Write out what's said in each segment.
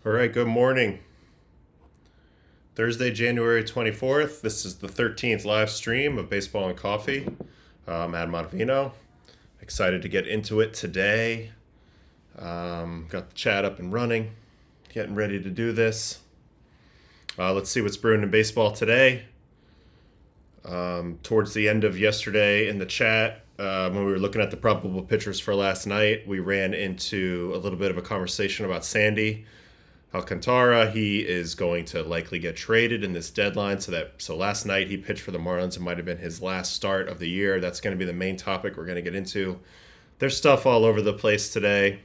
All right, good morning. Thursday, January 24th. This is the 13th live stream of Baseball and Coffee. I'm Ottavino. Excited to get into it today. Got the chat up and running. Getting ready to do this. Let's see what's brewing in baseball today. Towards the end of yesterday in the chat, when we were looking at the probable pitchers for last night, we ran into a little bit of a conversation about Sandy Alcantara. He is going to likely get traded in this deadline. So last night he pitched for the Marlins. It might have been his last start of the year. That's going to be the main topic we're going to get into. There's stuff all over the place today.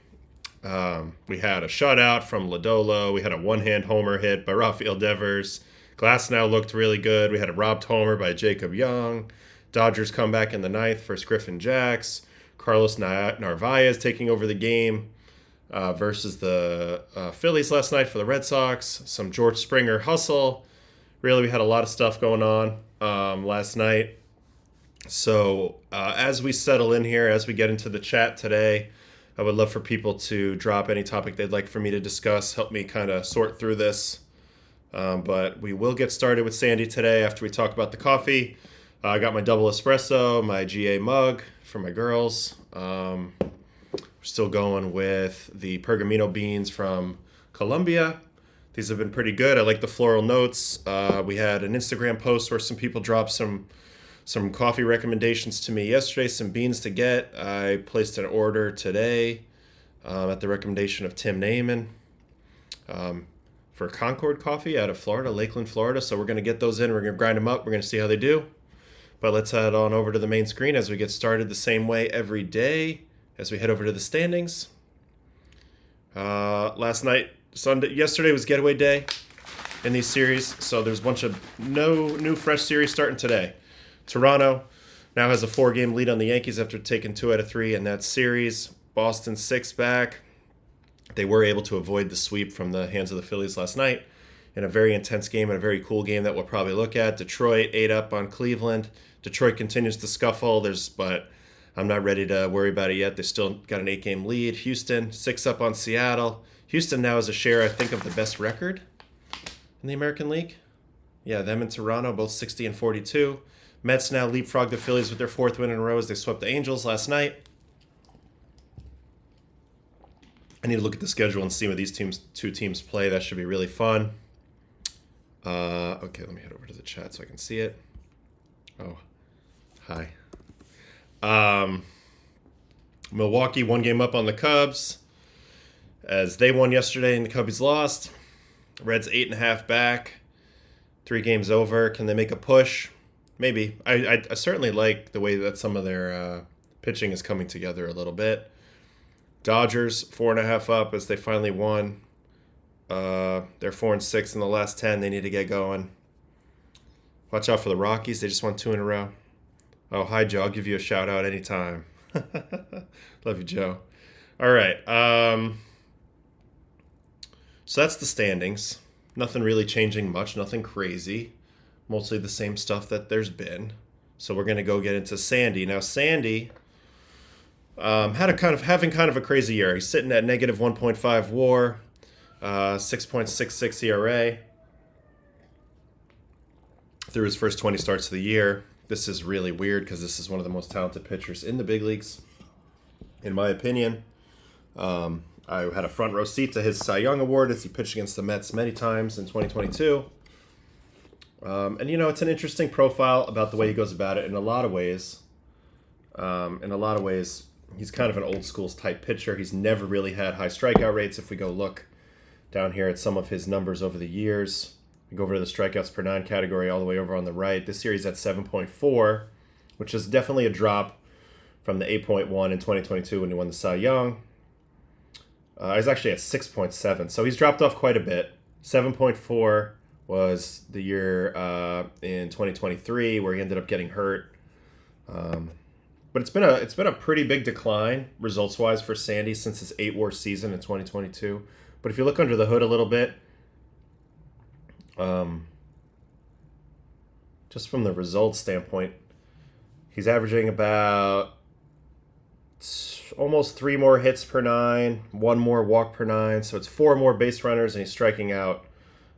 We had a shutout from Lodolo. We had a one-hand homer hit by Rafael Devers. Glasnow looked really good. We had a robbed homer by Jacob Young. Dodgers come back in the ninth versus Griffin Jacks. Carlos Narvaez taking over the game versus the Phillies last night for the Red Sox. Some George Springer hustle. Really, we had a lot of stuff going on last night. So as we settle in here, as we get into the chat today, I would love for people to drop any topic they'd like for me to discuss, help me kind of sort through this. But we will get started with Sandy today after we talk about the coffee. I got my double espresso, my GA mug for my girls. We're still going with the Pergamino beans from Colombia. These have been pretty good. I like the floral notes. We had an Instagram post where some people dropped some coffee recommendations to me yesterday, some beans to get. I placed an order today at the recommendation of Tim Naiman for Concord Coffee out of Florida, Lakeland, Florida. So we're going to get those in. We're going to grind them up. We're going to see how they do. But let's head on over to the main screen as we get started the same way every day as we head over to the standings. Yesterday was getaway day in these series. So there's a bunch of new fresh series starting today. Toronto now has a 4-game lead on the Yankees after taking 2 out of 3 in that series. Boston 6 back. They were able to avoid the sweep from the hands of the Phillies last night in a very intense game and a very cool game that we'll probably look at. Detroit 8 up on Cleveland. Detroit continues to scuffle, but I'm not ready to worry about it yet. They still got an 8-game lead. Houston 6 up on Seattle. Houston now has a share, I think, of the best record in the American League. Yeah, them and Toronto both 60 and 42. Mets now leapfrog the Phillies with their 4th win in a row as they swept the Angels last night. I need to look at the schedule and see where these two teams play. That should be really fun. Okay, let me head over to the chat so I can see it. Oh, hi. Milwaukee 1 game up on the Cubs as they won yesterday and the Cubbies lost. Reds 8.5 back. 3 games over. Can they make a push? Maybe. I certainly like the way that some of their pitching is coming together a little bit. Dodgers 4.5 up as they finally won. They're 4-6 in the last 10. They need to get going. Watch out for the Rockies. They just won 2 in a row. Oh, hi, Joe. I'll give you a shout out anytime. Love you, Joe. All right. So that's the standings. Nothing really changing much. Nothing crazy. Mostly the same stuff that there's been. So we're going to go get into Sandy. Now, Sandy having kind of a crazy year. He's sitting at negative 1.5 WAR, 6.66 ERA through his first 20 starts of the year. This is really weird because this is one of the most talented pitchers in the big leagues, in my opinion. I had a front row seat to his Cy Young Award as he pitched against the Mets many times in 2022. And, it's an interesting profile about the way he goes about it in a lot of ways. He's kind of an old school type pitcher. He's never really had high strikeout rates. If we go look down here at some of his numbers over the years, we go over to the strikeouts per 9 category all the way over on the right. This year he's at 7.4, which is definitely a drop from the 8.1 in 2022 when he won the Cy Young. He's actually at 6.7, so he's dropped off quite a bit. 7.4 was the year in 2023 where he ended up getting hurt. But it's been a pretty big decline results-wise for Sandy since his 8-WAR season in 2022. But if you look under the hood a little bit, just from the results standpoint, he's averaging about almost 3 more hits per 9, 1 more walk per 9. So it's 4 more base runners, and he's striking out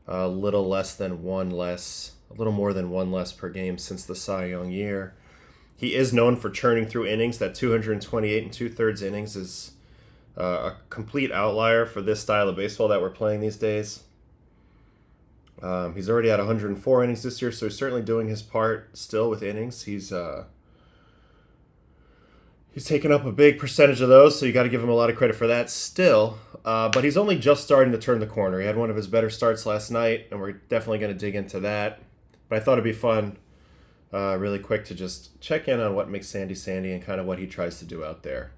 a little less than 1 less, a little more than 1 less per game since the Cy Young year. He is known for churning through innings. That 228 and 2/3 innings is a complete outlier for this style of baseball that we're playing these days. He's already had 104 innings this year, so he's certainly doing his part still with innings. He's taken up a big percentage of those, so you got to give him a lot of credit for that still. But he's only just starting to turn the corner. He had one of his better starts last night, and we're definitely going to dig into that. But I thought it'd be fun, really quick, to just check in on what makes Sandy Sandy and kind of what he tries to do out there.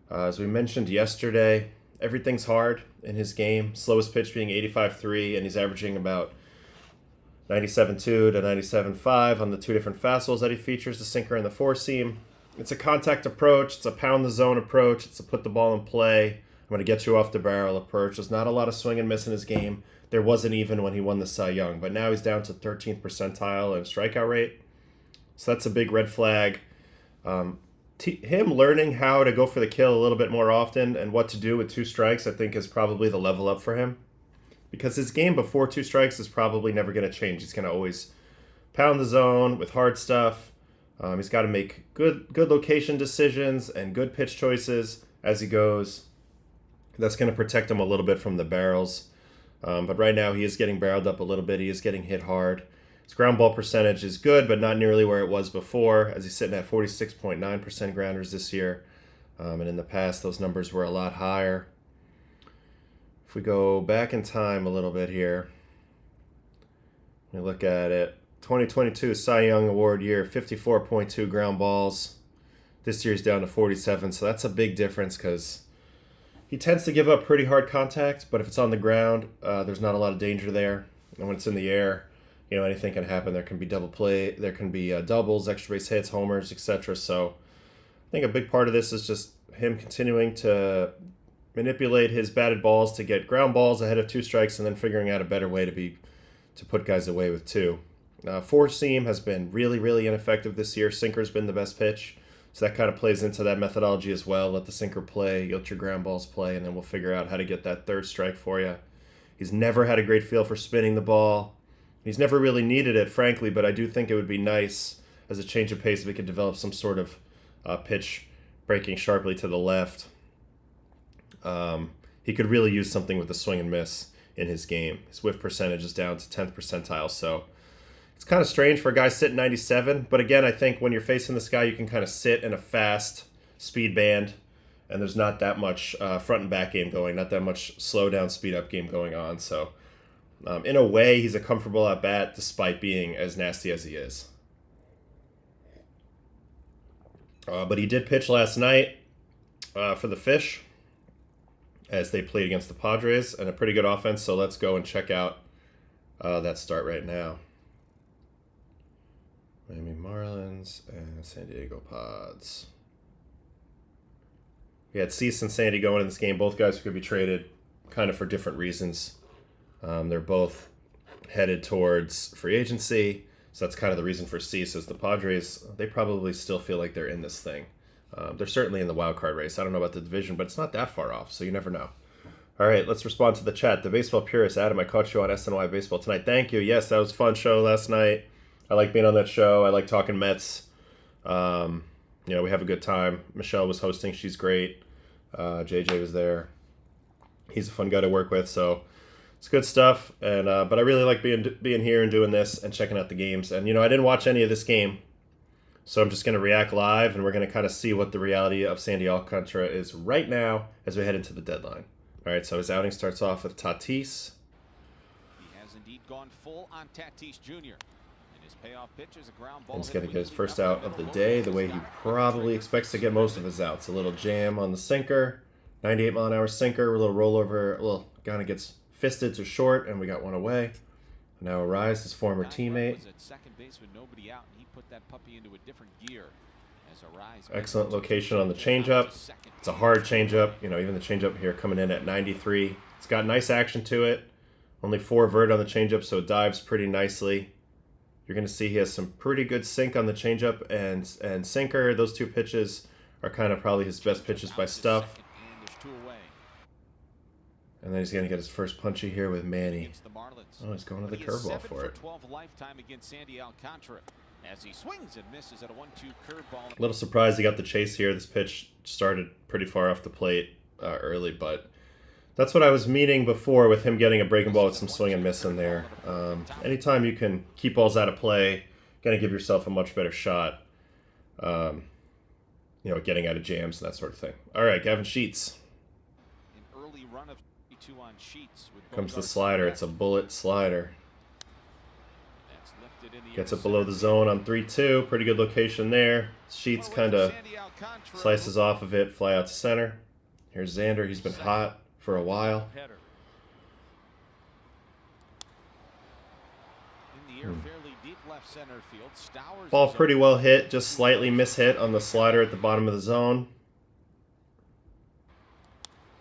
As we mentioned yesterday, everything's hard in his game. Slowest pitch being 85.3, and he's averaging about 97.2 to 97.5 on the 2 different fastballs that he features, the sinker and the 4-seam. It's a contact approach. It's a pound the zone approach. It's a put the ball in play. I'm going to get you off the barrel approach. There's not a lot of swing and miss in his game. There wasn't even when he won the Cy Young, but now he's down to 13th percentile in strikeout rate. So that's a big red flag. Him learning how to go for the kill a little bit more often and what to do with 2 strikes, I think, is probably the level up for him. Because his game before 2 strikes is probably never going to change. He's going to always pound the zone with hard stuff. He's got to make good location decisions and good pitch choices as he goes. That's going to protect him a little bit from the barrels. But right now he is getting barreled up a little bit. He is getting hit hard. His ground ball percentage is good, but not nearly where it was before, as he's sitting at 46.9% grounders this year. And in the past, those numbers were a lot higher. If we go back in time a little bit here, we look at it. 2022 Cy Young Award year, 54.2 ground balls. This year's down to 47, so that's a big difference because he tends to give up pretty hard contact, but if it's on the ground, there's not a lot of danger there. And when it's in the air, anything can happen. There can be double play, there can be doubles, extra base hits, homers, etc. So I think a big part of this is just him continuing to manipulate his batted balls to get ground balls ahead of 2 strikes, and then figuring out a better way to put guys away with 2. 4-seam has been really, really ineffective this year. Sinker's been the best pitch, so that kind of plays into that methodology as well. Let the sinker play, let your ground balls play, and then we'll figure out how to get that 3rd strike for you. He's never had a great feel for spinning the ball. He's never really needed it, frankly, but I do think it would be nice as a change of pace if we could develop some sort of pitch breaking sharply to the left. He could really use something with the swing and miss in his game. His whiff percentage is down to 10th percentile, so it's kind of strange for a guy sitting 97. But again, I think when you're facing this guy, you can kind of sit in a fast speed band, and there's not that much front and back game going, not that much slow down, speed up game going on. So in a way, he's a comfortable at bat despite being as nasty as he is. But he did pitch last night for the Fish as they played against the Padres, and a pretty good offense. So let's go and check out that start right now. Miami Marlins and San Diego Pods. We had Cease and Sandy going in this game. Both guys could be traded kind of for different reasons. They're both headed towards free agency, so that's kind of the reason for Cease. Is the Padres, they probably still feel like they're in this thing. They're certainly in the wild card race. I don't know about the division, but it's not that far off, so you never know. All right, let's respond to the chat. The Baseball Purist, Adam, I caught you on SNY Baseball tonight. Thank you. Yes, that was a fun show last night. I like being on that show. I like talking Mets. We have a good time. Michelle was hosting. She's great. JJ was there. He's a fun guy to work with, so it's good stuff. And but I really like being here and doing this and checking out the games. And I didn't watch any of this game, so I'm just going to react live, and we're going to kind of see what the reality of Sandy Alcantara is right now as we head into the deadline. All right, so his outing starts off with Tatis. He has indeed gone full on Tatis Jr. Payoff pitch is a ground ball. And he's going to get his first out of the day the way he probably expects to get most of his outs. A little jam on the sinker, 98-mile-an-hour sinker, a little rollover, kind of gets fisted to short, and we got one away. Now Arise, his former teammate. At second base with nobody out, and he put that puppy into a different gear. Excellent location on the changeup. It's a hard changeup. Even the changeup here coming in at 93. It's got nice action to it. Only 4 vert on the changeup, so it dives pretty nicely. You're going to see he has some pretty good sink on the changeup and sinker. Those 2 pitches are kind of probably his best pitches by stuff. And then he's going to get his first punchy here with Manny. Oh, he's going to the curveball for it. A little surprised he got the chase here. This pitch started pretty far off the plate early, but that's what I was meaning before with him getting a breaking ball with some swing and miss in there. Anytime you can keep balls out of play, going to give yourself a much better shot, you know, getting out of jams and that sort of thing. All right, Gavin Sheets. Comes the slider. It's a bullet slider. Gets it below the zone on 3-2. Pretty good location there. Sheets kind of slices off of it, fly out to center. Here's Xander. He's been hot for a while. Ball pretty well hit, just slightly mishit on the slider at the bottom of the zone.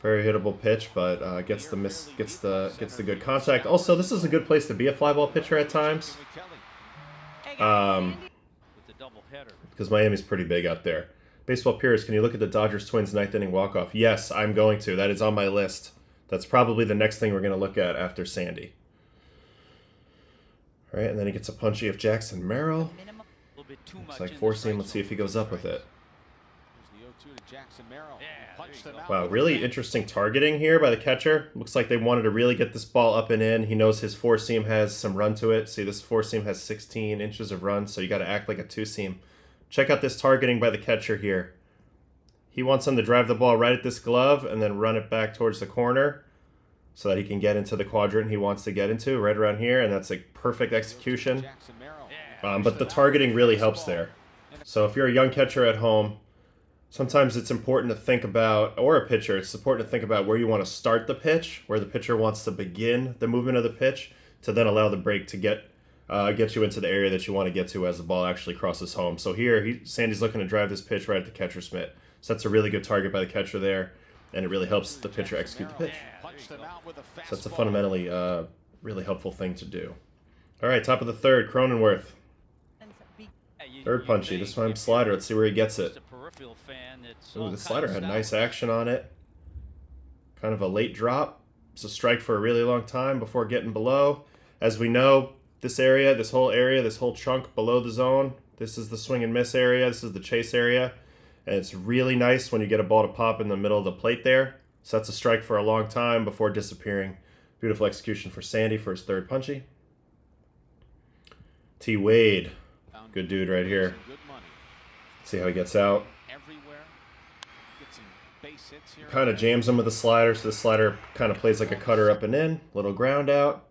Very hittable pitch, but gets the good contact. Also, this is a good place to be a fly ball pitcher at times. Because Miami's pretty big out there. Baseball purists, can you look at the Dodgers-Twins 9th inning walk-off? Yes, I'm going to. That is on my list. That's probably the next thing we're going to look at after Sandy. All right, and then he gets a punchy of Jackson Merrill. Looks like four-seam. Let's see if he goes up with it. Wow, really interesting targeting here by the catcher. Looks like they wanted to really get this ball up and in. He knows his four-seam has some run to it. See, this four-seam has 16 inches of run, so you got to act like a two-seam. Check out this targeting by the catcher here. He wants him to drive the ball right at this glove and then run it back towards the corner so that he can get into the quadrant he wants to get into, right around here, and that's a perfect execution. But the targeting really helps there. So if you're a young catcher at home, sometimes it's important to think about, or a pitcher, it's important to think about where you want to start the pitch, where the pitcher wants to begin the movement of the pitch, to then allow the break to get you into the area that you want to get to as the ball actually crosses home. So here, Sandy's looking to drive this pitch right at the catcher's mitt. So that's a really good target by the catcher there, and it really helps the pitcher execute the pitch. So that's a fundamentally really helpful thing to do. All right, top of the third, Cronenworth. Third punchy, this time slider. Let's see where he gets it. Ooh, the slider had nice action on it. Kind of a late drop. It's a strike for a really long time before getting below. As we know, this area, this whole chunk below the zone, this is the swing and miss area. This is the chase area. And it's really nice when you get a ball to pop in the middle of the plate there. So that's a strike for a long time before disappearing. Beautiful execution for Sandy for his third punchy. T. Wade. Good dude right here. See how he gets out. Kind of jams him with the slider, so the slider kind of plays like a cutter up and in. Little ground out.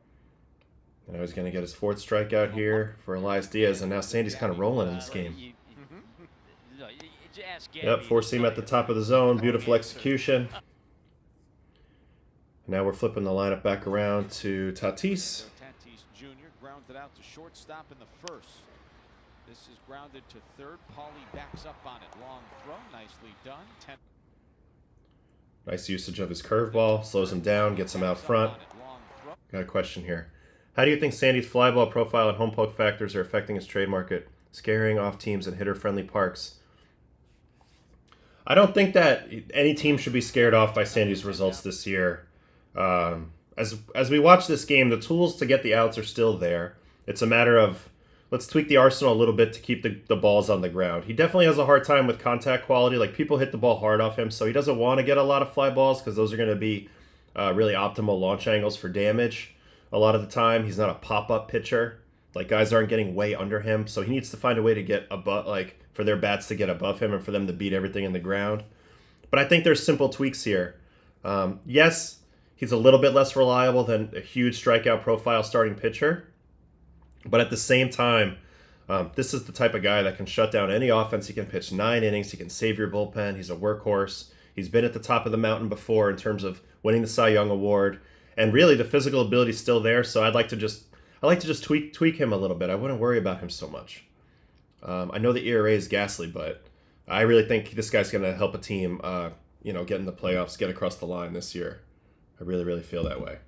And now he's going to get his fourth strikeout here for Elias Diaz, and now Sandy's kind of rolling in this game. Yep, four-seam at the top of the zone. Beautiful execution. Now we're flipping the lineup back around to Tatis. Tatis Jr. grounded out to shortstop in the first. This is grounded to third. Paulie backs up on it. Long throw, nicely done. Nice usage of his curveball. Slows him down, gets him out front. Got a question here. How do you think Sandy's fly ball profile and home poke factors are affecting his trade market, scaring off teams in hitter-friendly parks? I don't think that any team should be scared off by Sandy's results this year. As we watch this game, the tools to get the outs are still there. It's a matter of, let's tweak the arsenal a little bit to keep the balls on the ground. He definitely has a hard time with contact quality. Like, people hit the ball hard off him, so he doesn't want to get a lot of fly balls because those are going to be really optimal launch angles for damage. A lot of the time, he's not a pop-up pitcher. Like, guys aren't getting way under him, so he needs to find a way to get above, like, for their bats to get above him and for them to beat everything in the ground. But I think there's simple tweaks here. Yes, he's a little bit less reliable than a huge strikeout profile starting pitcher. But at the same time, this is the type of guy that can shut down any offense. He can pitch 9 innings. He can save your bullpen. He's a workhorse. He's been at the top of the mountain before in terms of winning the Cy Young Award. And really, the physical ability is still there. So I like to just tweak him a little bit. I wouldn't worry about him so much. I know the ERA is ghastly, but I really think this guy's going to help a team, get in the playoffs, get across the line this year. I really, really feel that way.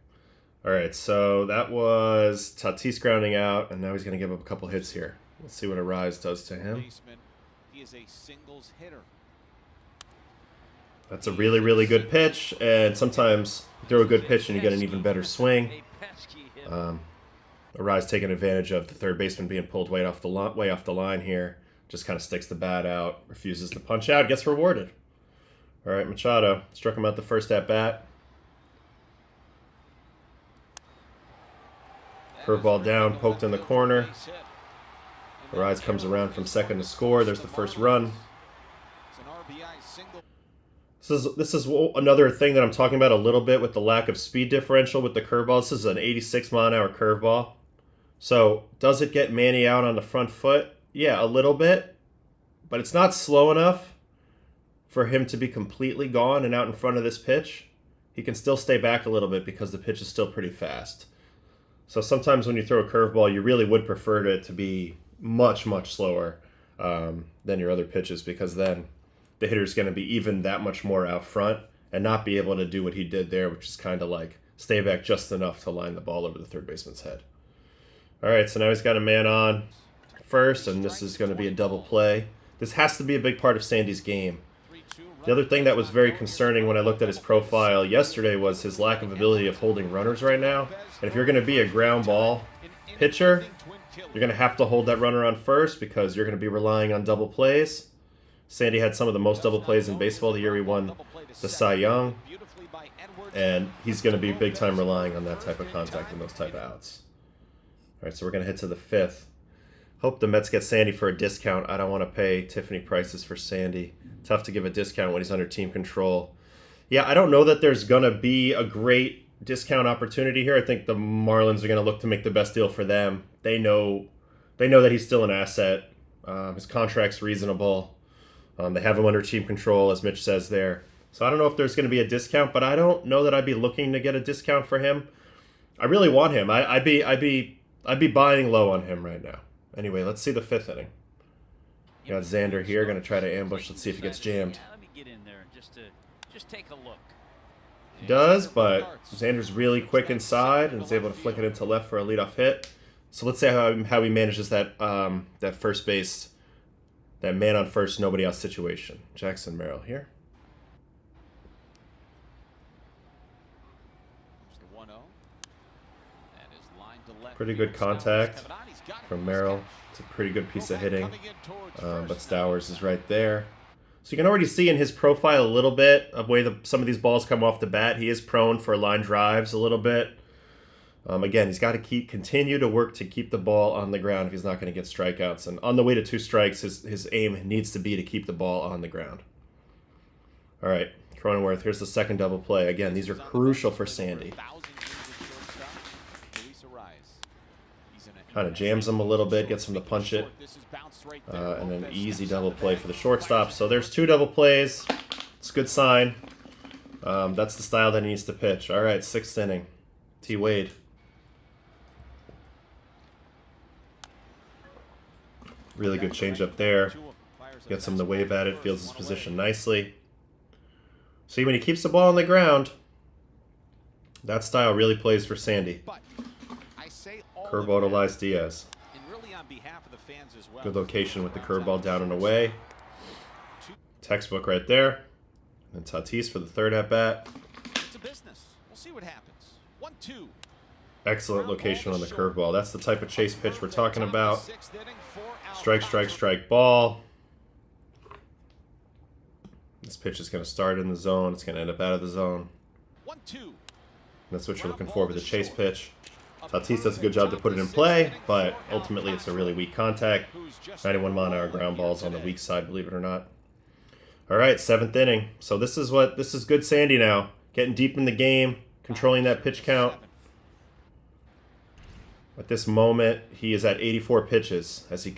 All right, so that was Tatis grounding out, and now he's going to give up a couple hits here. Let's see what Arise does to him. He is a singles hitter. That's a really, really good pitch, and sometimes you throw a good pitch and you get an even better swing. Arise taking advantage of the third baseman being pulled way off the line here. Just kind of sticks the bat out, refuses to punch out, gets rewarded. All right, Machado struck him out the first at bat. Curveball down, poked in the corner. Arise comes around from second to score. There's the first run. This is another thing that I'm talking about a little bit with the lack of speed differential with the curveball. This is an 86-mile-an-hour curveball. So does it get Manny out on the front foot? Yeah, a little bit. But it's not slow enough for him to be completely gone and out in front of this pitch. He can still stay back a little bit because the pitch is still pretty fast. So sometimes when you throw a curveball, you really would prefer it to be much, much slower than your other pitches, because then the hitter's going to be even that much more out front and not be able to do what he did there, which is kind of like stay back just enough to line the ball over the third baseman's head. All right, so now he's got a man on first, and this is going to be a double play. This has to be a big part of Sandy's game. The other thing that was very concerning when I looked at his profile yesterday was his lack of ability of holding runners right now. And if you're going to be a ground ball pitcher, you're going to have to hold that runner on first because you're going to be relying on double plays. Sandy had some of the most double plays in baseball the year he won the Cy Young. And he's going to be big time relying on that type of contact and those type of outs. All right, so we're going to hit to the fifth. Hope the Mets get Sandy for a discount. I don't want to pay Tiffany prices for Sandy. Tough to give a discount when he's under team control. Yeah, I don't know that there's going to be a great discount opportunity here. I think the Marlins are going to look to make the best deal for them. They know that he's still an asset. His contract's reasonable. They have him under team control, as Mitch says there. So I don't know if there's going to be a discount, but I don't know that I'd be looking to get a discount for him. I really want him. I'd be buying low on him right now. Anyway, let's see the fifth inning. You got Xander here, going to try to ambush. Let's see if he gets jammed. Let me get in there and just take a look. He does, but Xander's really quick inside and is able to flick it into left for a leadoff hit. So let's see how he manages that first base, that man on first, nobody else situation. Jackson Merrill here. Pretty good contact from Merrill. It's a pretty good piece of hitting, but Stowers is right there. So you can already see in his profile a little bit of way some of these balls come off the bat. He is prone for line drives a little bit. Again, he's got to continue to work to keep the ball on the ground if he's not going to get strikeouts. And on the way to 2 strikes, his aim needs to be to keep the ball on the ground. All right, Cronenworth, here's the second double play. Again, these are crucial for Sandy. Kind of jams him a little bit, gets him to punch it, and an easy double play for the shortstop. So there's 2 double plays. It's a good sign. That's the style that he needs to pitch. All right, 6th inning. T. Wade. Really good changeup there. Gets him to wave at it, fields his position nicely. See, when he keeps the ball on the ground, that style really plays for Sandy. Curveball to Elias Diaz. Good location with the curveball down and away. Textbook right there. And Tatis for the third at bat. Excellent location on the curveball. That's the type of chase pitch we're talking about. Strike, strike, strike, ball. This pitch is going to start in the zone. It's going to end up out of the zone. That's what you're looking for with a chase pitch. Tatis does a good job to put it in play, but ultimately it's a really weak contact. 91-mile-an-hour ground balls on the weak side, believe it or not. All right, 7th inning. So this is good Sandy now. Getting deep in the game, controlling that pitch count. At this moment, he is at 84 pitches as he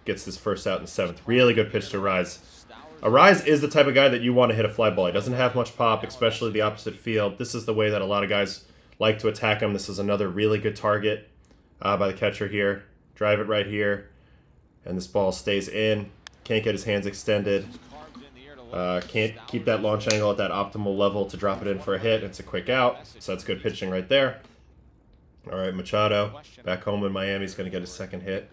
gets this first out in the 7th. Really good pitch to Arise. Arise is the type of guy that you want to hit a fly ball. He doesn't have much pop, especially the opposite field. This is the way that a lot of guys like to attack him. This is another really good target by the catcher here. Drive it right here. And this ball stays in. Can't get his hands extended. Can't keep that launch angle at that optimal level to drop it in for a hit. It's a quick out. So that's good pitching right there. All right, Machado back home in Miami is going to get his second hit.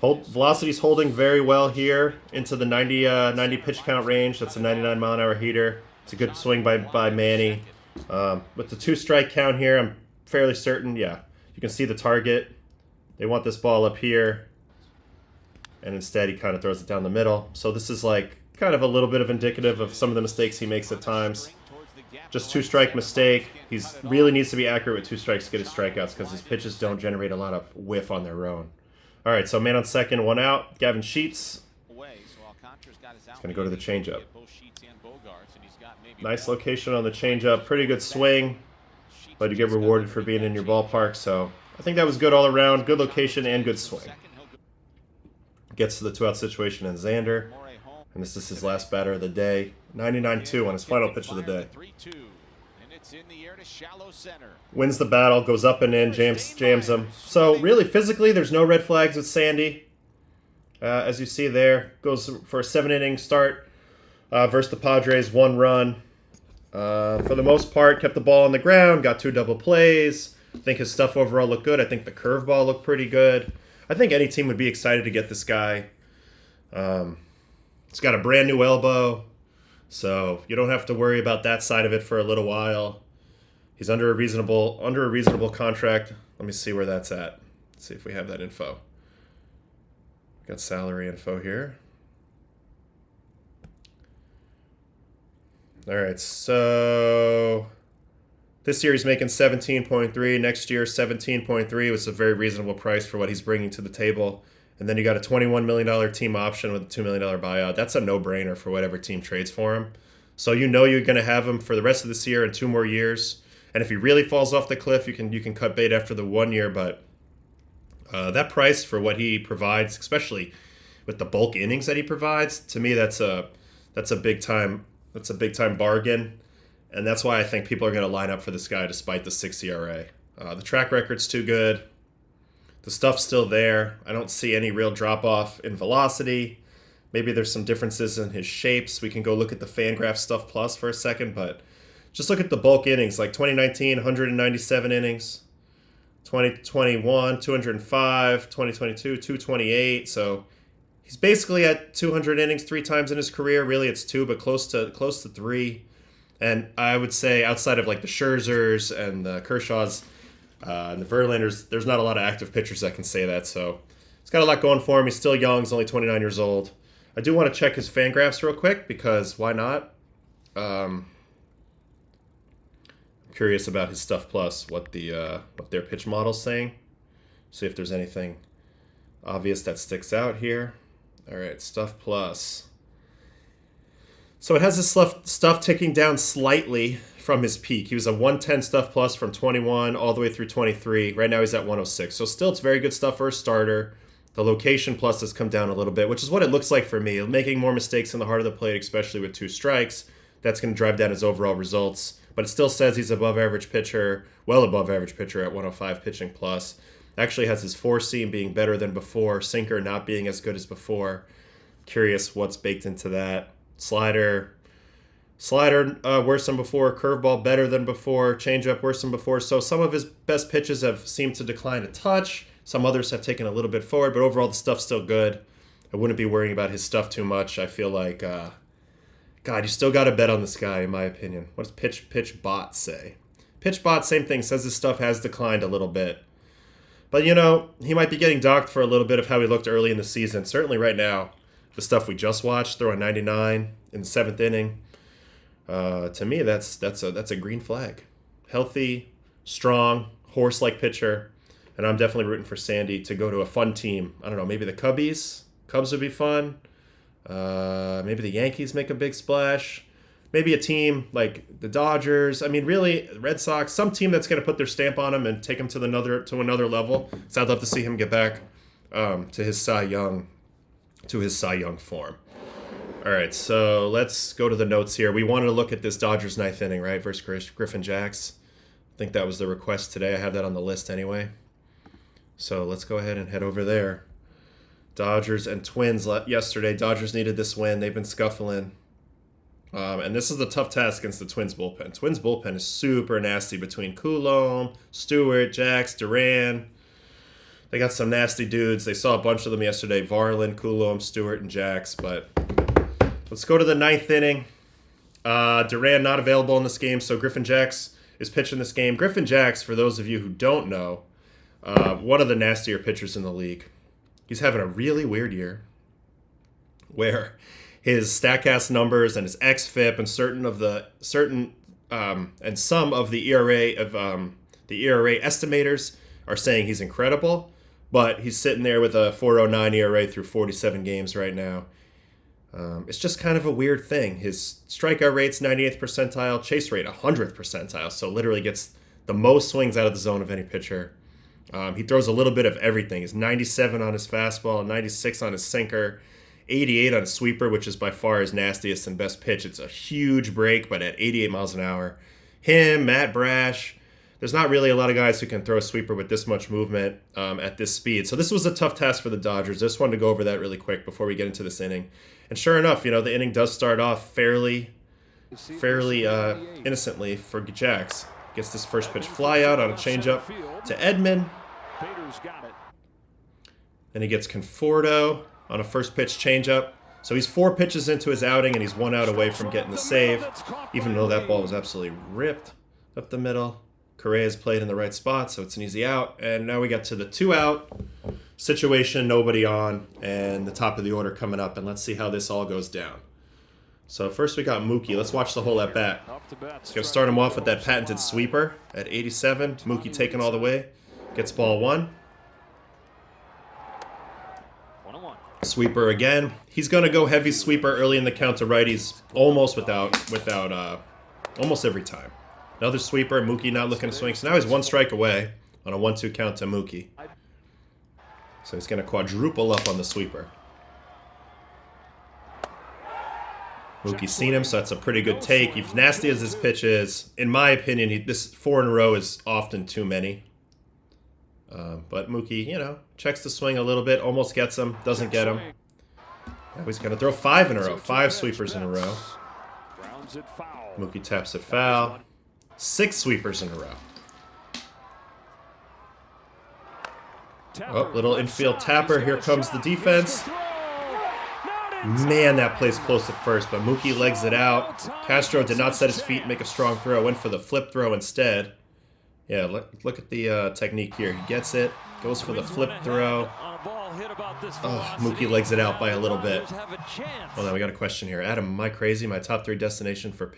Velocity's holding very well here into the 90 pitch count range. That's a 99 mile an hour heater. It's a good swing by Manny. With the 2-strike count here, I'm fairly certain, yeah, you can see the target. They want this ball up here, and instead he kind of throws it down the middle. So this is like kind of a little bit of indicative of some of the mistakes he makes at times. Just 2-strike mistake. He really needs to be accurate with 2 strikes to get his strikeouts because his pitches don't generate a lot of whiff on their own. All right, so man on second, 1 out. Gavin Sheets. He's going to go to the changeup. Nice location on the changeup. Pretty good swing, but you get rewarded for being in your ballpark. So I think that was good all around. Good location and good swing. Gets to the 2-out situation in Xander. And this is his last batter of the day. 99-2 on his final pitch of the day. Wins the battle, goes up and in, jams him. So really, physically, there's no red flags with Sandy. As you see there, goes for a 7-inning start versus the Padres, 1 run. For the most part, kept the ball on the ground, got 2 double plays. I think his stuff overall looked good. I think the curveball looked pretty good. I think any team would be excited to get this guy. He's got a brand new elbow, so you don't have to worry about that side of it for a little while. He's under a reasonable contract. Let me see where that's at. Let's see if we have that info. Got salary info here. All right, so this year he's making 17.3. Next year 17.3 was a very reasonable price for what he's bringing to the table. And then you got a $21 million team option with a $2 million buyout. That's a no-brainer for whatever team trades for him. So you know you're going to have him for the rest of this year and 2 more years. And if he really falls off the cliff, you can cut bait after the 1 year. But that price for what he provides, especially with the bulk innings that he provides, to me that's a big time bargain. And that's why I think people are going to line up for this guy despite the 6 ERA. The track record's too good. The stuff's still there. I don't see any real drop-off in velocity. Maybe there's some differences in his shapes. We can go look at the Fangraph Stuff Plus for a second, but just look at the bulk innings. Like 2019, 197 innings. 2021, 205. 2022, 228. So he's basically at 200 innings 3 times in his career. Really, it's 2, but close to 3. And I would say outside of like the Scherzers and the Kershaws, and the Verlanders, there's not a lot of active pitchers that can say that, so he's got a lot going for him. He's still young. He's only 29 years old. I do want to check his Fangraphs real quick because why not? I'm curious about his Stuff Plus, what their pitch model's saying. See if there's anything obvious that sticks out here. All right, Stuff Plus. So it has his stuff ticking down slightly from his peak. He was a 110 Stuff Plus from 21 all the way through 23. Right now he's at 106. So still it's very good stuff for a starter. The location plus has come down a little bit, which is what it looks like for me. Making more mistakes in the heart of the plate, especially with 2 strikes. That's going to drive down his overall results. But it still says he's above average pitcher, well above average pitcher at 105 pitching plus. Actually has his 4-seam being better than before. Sinker not being as good as before. Curious what's baked into that. Slider worse than before, curveball better than before, changeup worse than before. So some of his best pitches have seemed to decline a touch. Some others have taken a little bit forward, but overall the stuff's still good. I wouldn't be worrying about his stuff too much. I feel like, God, you still got to bet on this guy, in my opinion. What does PitchBot say? PitchBot, same thing, says his stuff has declined a little bit. But, you know, he might be getting docked for a little bit of how he looked early in the season. Certainly right now, the stuff we just watched, throwing 99 in the 7th inning. To me, that's a green flag. Healthy, strong, horse-like pitcher, and I'm definitely rooting for Sandy to go to a fun team. I don't know, maybe the Cubbies. Cubs would be fun. Maybe the Yankees make a big splash. Maybe a team like the Dodgers. I mean, really, the Red Sox. Some team that's going to put their stamp on him and take him to another level. So I'd love to see him get back to his Cy Young form. All right, so let's go to the notes here. We wanted to look at this Dodgers 9th inning, right, versus Griffin Jacks. I think that was the request today. I have that on the list anyway. So let's go ahead and head over there. Dodgers and Twins yesterday. Dodgers needed this win. They've been scuffling. And this is a tough task against the Twins bullpen. Twins bullpen is super nasty between Coulomb, Stewart, Jacks, Duran. They got some nasty dudes. They saw a bunch of them yesterday. Varlin, Coulomb, Stewart, and Jax. But let's go to the 9th inning. Duran not available in this game, so Griffin Jax is pitching this game. Griffin Jax, for those of you who don't know, one of the nastier pitchers in the league. He's having a really weird year where his Statcast numbers and his xFIP and some of the ERA estimators are saying he's incredible, but he's sitting there with a 4.09 ERA through 47 games right now. It's just kind of a weird thing. His strikeout rate's 98th percentile, chase rate 100th percentile, so literally gets the most swings out of the zone of any pitcher. He throws a little bit of everything. He's 97 on his fastball, 96 on his sinker, 88 on his sweeper, which is by far his nastiest and best pitch. It's a huge break, but at 88 miles an hour. Him, Matt Brash, there's not really a lot of guys who can throw a sweeper with this much movement at this speed. So this was a tough task for the Dodgers. I just wanted to go over that really quick before we get into this inning. And sure enough, the inning does start off fairly innocently for Jax. Gets this first pitch fly out on a changeup to Edman. Then he gets Conforto on a first pitch changeup. So he's 4 pitches into his outing, and he's 1 out away from getting the save, even though that ball was absolutely ripped up the middle. Correa's played in the right spot, so it's an easy out. And now we got to the 2-out situation, nobody on, and the top of the order coming up. And let's see how this all goes down. So first we got Mookie. Let's watch the whole at-bat. Going to start him off with that patented sweeper at 87. Mookie taking all the way. Gets ball 1. Sweeper again. He's going to go heavy sweeper early in the count to righties almost almost every time. Another sweeper, Mookie not looking to swing. So now he's 1 strike away on a 1-2 count to Mookie. So he's going to quadruple up on the sweeper. Mookie's seen him, so that's a pretty good take. As nasty as his pitch is, in my opinion, this 4 in a row is often too many. But Mookie, checks the swing a little bit, almost gets him, doesn't get him. Now he's going to throw 5 in a row, 5 sweepers in a row. Mookie taps it foul. 6 sweepers in a row. Oh, little infield tapper. Here comes the defense. Man, that plays close at first, but Mookie legs it out. Castro did not set his feet and make a strong throw. Went for the flip throw instead. Yeah, look at the technique here. He gets it, goes for the flip throw. Oh, Mookie legs it out by a little bit. Well, now we got a question here. Adam, am I crazy? My top 3 destination for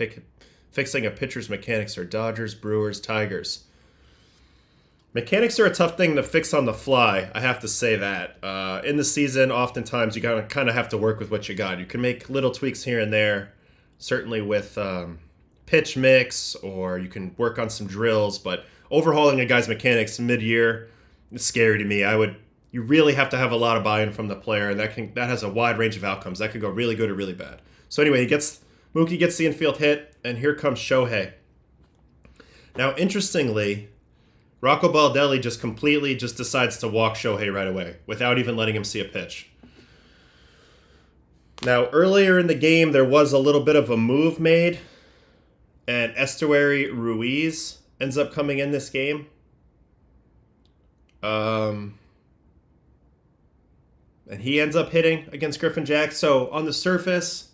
fixing a pitcher's mechanics are Dodgers, Brewers, Tigers. Mechanics are a tough thing to fix on the fly, I have to say that. In the season, oftentimes, you kind of have to work with what you got. You can make little tweaks here and there, certainly with pitch mix, or you can work on some drills, but overhauling a guy's mechanics mid-year is scary to me. You really have to have a lot of buy-in from the player, and that has a wide range of outcomes. That could go really good or really bad. So anyway, Mookie gets the infield hit, and here comes Shohei. Now, interestingly, Rocco Baldelli just decides to walk Shohei right away without even letting him see a pitch. Now, earlier in the game, there was a little bit of a move made, and Estuary Ruiz ends up coming in this game. And he ends up hitting against Griffin Jax. So on the surface,